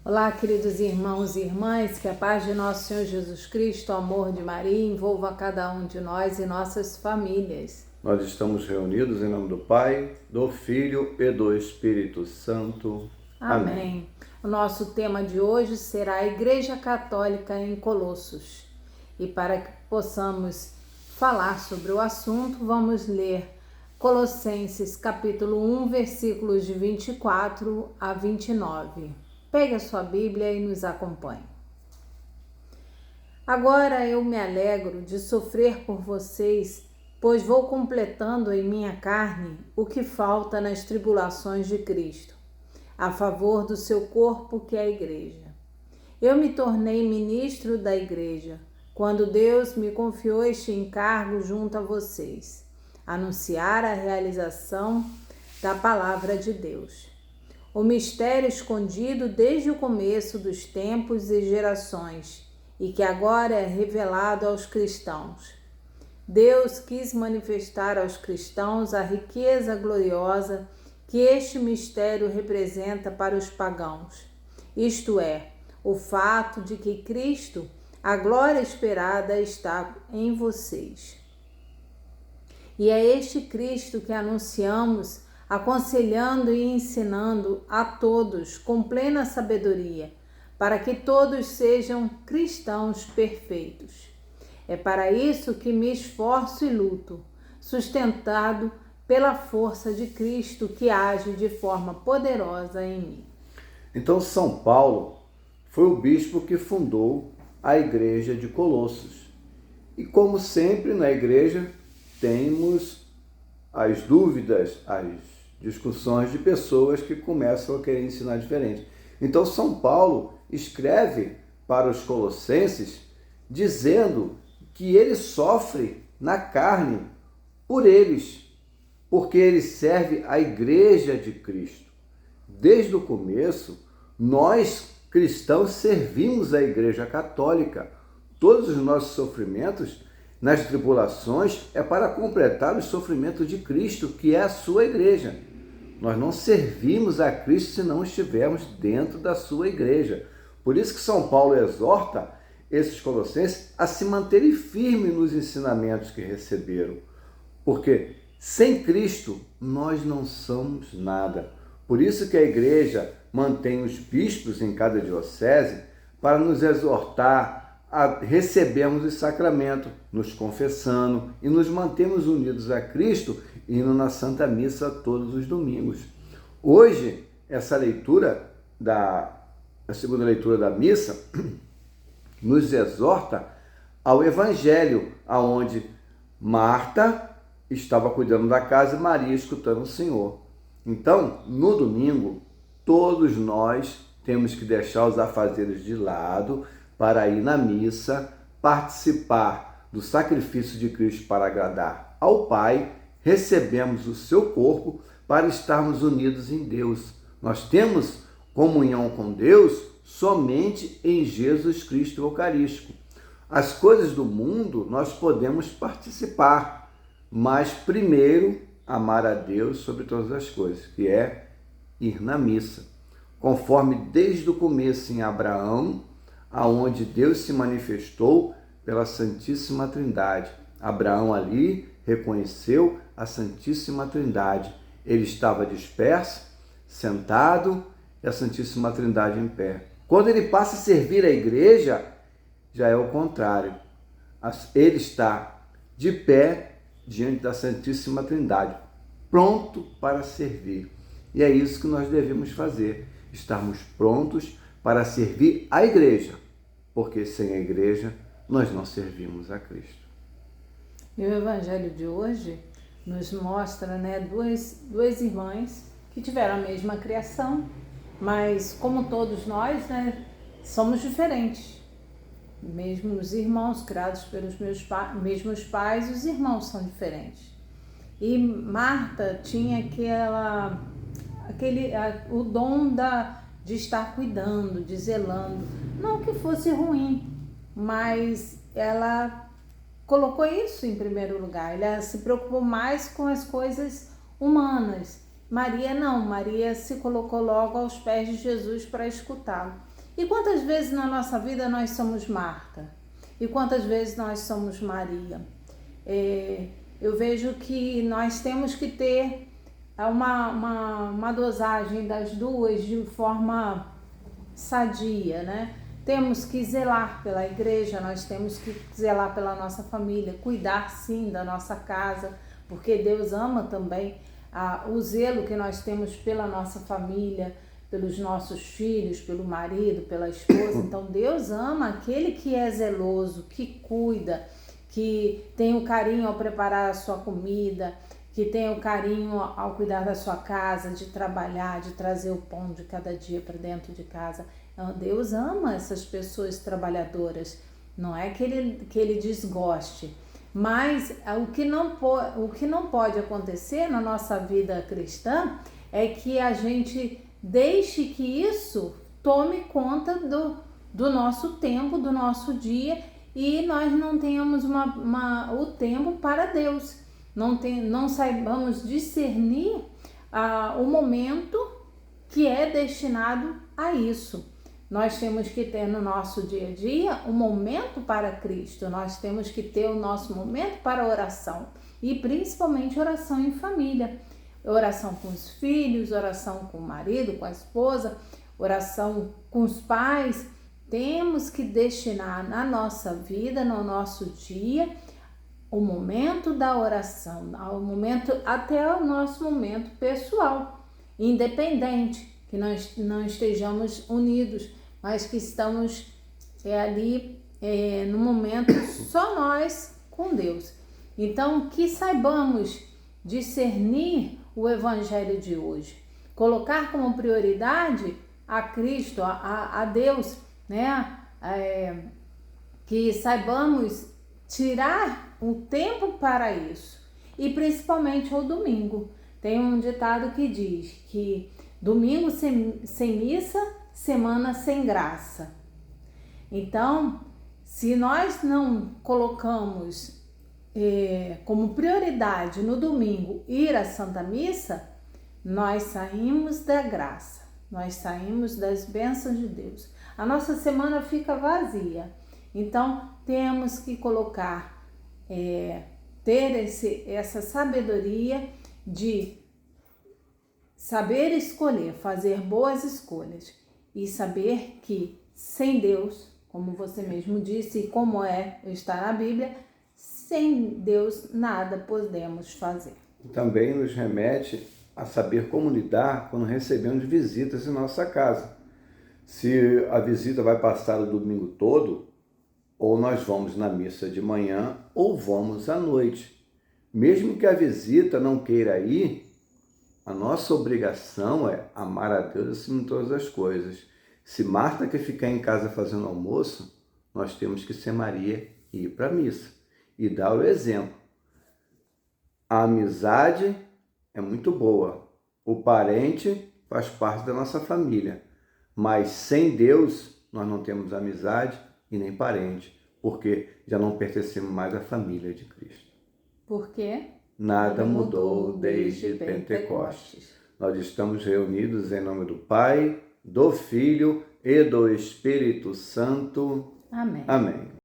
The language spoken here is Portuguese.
Olá, queridos irmãos e irmãs, que a paz de nosso Senhor Jesus Cristo, o amor de Maria, envolva cada um de nós e nossas famílias. Nós estamos reunidos em nome do Pai, do Filho e do Espírito Santo. Amém. O nosso tema de hoje será a Igreja Católica em Colossos. E para que possamos falar sobre o assunto, vamos ler Colossenses capítulo 1, versículos de 24 a 29. Pegue a sua Bíblia e nos acompanhe. Agora eu me alegro de sofrer por vocês, pois vou completando em minha carne o que falta nas tribulações de Cristo, a favor do seu corpo, que é a Igreja. Eu me tornei ministro da Igreja, quando Deus me confiou este encargo junto a vocês, anunciar a realização da palavra de Deus. O mistério escondido desde o começo dos tempos e gerações, e que agora é revelado aos cristãos. Deus quis manifestar aos cristãos a riqueza gloriosa que este mistério representa para os pagãos, isto é, o fato de que Cristo, a glória esperada, está em vocês. E é este Cristo que anunciamos, aconselhando e ensinando a todos com plena sabedoria, para que todos sejam cristãos perfeitos. É para isso que me esforço e luto, sustentado pela força de Cristo que age de forma poderosa em mim. Então, São Paulo foi o bispo que fundou a igreja de Colossos. E como sempre na igreja, temos as dúvidas, as discussões de pessoas que começam a querer ensinar diferente. Então, São Paulo escreve para os colossenses dizendo que ele sofre na carne por eles, porque ele serve a igreja de Cristo. Desde o começo, nós cristãos servimos a igreja católica. Todos os nossos sofrimentos nas tribulações é para completar o sofrimento de Cristo, que é a sua igreja. Nós não servimos a Cristo se não estivermos dentro da sua igreja. Por isso que São Paulo exorta esses colossenses a se manterem firmes nos ensinamentos que receberam. Porque sem Cristo nós não somos nada. Por isso que a igreja mantém os bispos em cada diocese para nos exortar a recebermos o sacramento, nos confessando e nos mantemos unidos a Cristo, indo na Santa Missa todos os domingos. Hoje, essa leitura, a segunda leitura da missa, nos exorta ao Evangelho, aonde Marta estava cuidando da casa e Maria escutando o Senhor. Então, no domingo, todos nós temos que deixar os afazeres de lado para ir na missa, participar do sacrifício de Cristo para agradar ao Pai, recebemos o seu corpo para estarmos unidos em Deus. Nós temos comunhão com Deus somente em Jesus Cristo Eucarístico. As coisas do mundo nós podemos participar, mas primeiro amar a Deus sobre todas as coisas, que é ir na missa. Conforme desde o começo em Abraão, aonde Deus se manifestou pela Santíssima Trindade. Abraão ali reconheceu a Santíssima Trindade. Ele estava disperso, sentado, e a Santíssima Trindade em pé. Quando ele passa a servir a igreja, já é o contrário. Ele está de pé diante da Santíssima Trindade, pronto para servir. E é isso que nós devemos fazer, estarmos prontos para servir a igreja, porque sem a igreja nós não servimos a Cristo. E o Evangelho de hoje nos mostra, duas irmãs que tiveram a mesma criação, mas como todos nós, somos diferentes. Mesmo os irmãos criados pelos mesmos pais, os irmãos são diferentes. E Marta tinha o dom de estar cuidando, de zelando. Não que fosse ruim, mas ela colocou isso em primeiro lugar. Ela se preocupou mais com as coisas humanas. Maria não, Maria se colocou logo aos pés de Jesus para escutá-lo. E quantas vezes na nossa vida nós somos Marta? E quantas vezes nós somos Maria? Eu vejo que nós temos que ter uma dosagem das duas de forma sadia, né? Temos que zelar pela igreja, nós temos que zelar pela nossa família, cuidar sim da nossa casa, porque Deus ama também o zelo que nós temos pela nossa família, pelos nossos filhos, pelo marido, pela esposa. Então Deus ama aquele que é zeloso, que cuida, que tem o carinho ao preparar a sua comida, que tem o carinho ao cuidar da sua casa, de trabalhar, de trazer o pão de cada dia para dentro de casa. Então, Deus ama essas pessoas trabalhadoras, não é que ele desgoste, mas o que não pode acontecer na nossa vida cristã é que a gente deixe que isso tome conta do nosso tempo, do nosso dia, e nós não tenhamos o tempo para Deus, não saibamos discernir o momento que é destinado a isso. Nós temos que ter no nosso dia a dia um momento para Cristo, nós temos que ter o nosso momento para oração, e principalmente oração em família, oração com os filhos, oração com o marido, com a esposa, oração com os pais. Temos que destinar na nossa vida, no nosso dia, o momento da oração, até o nosso momento pessoal, independente, que nós não estejamos unidos, mas que estamos ali no momento só nós com Deus. Então, que saibamos discernir o evangelho de hoje, colocar como prioridade a Cristo, a Deus, né? Que saibamos tirar um tempo para isso, e principalmente o domingo. Tem um ditado que diz que domingo sem missa, semana sem graça. Então, se nós não colocamos como prioridade no domingo ir à Santa Missa, nós saímos da graça, nós saímos das bênçãos de Deus. A nossa semana fica vazia. Então, temos que colocar, ter essa sabedoria de saber escolher, fazer boas escolhas, e saber que sem Deus, como você mesmo disse e como está na Bíblia, sem Deus nada podemos fazer. Também nos remete a saber como lidar quando recebemos visitas em nossa casa. Se a visita vai passar o domingo todo, ou nós vamos na missa de manhã, ou vamos à noite. Mesmo que a visita não queira ir, a nossa obrigação é amar a Deus acima de todas as coisas. Se Marta quer ficar em casa fazendo almoço, nós temos que ser Maria e ir para a missa e dar o exemplo. A amizade é muito boa. O parente faz parte da nossa família. Mas sem Deus, nós não temos amizade e nem parente, porque já não pertencemos mais à família de Cristo. Por quê? Nada mudou desde Pentecostes. Nós estamos reunidos em nome do Pai, do Filho e do Espírito Santo. Amém. Amém.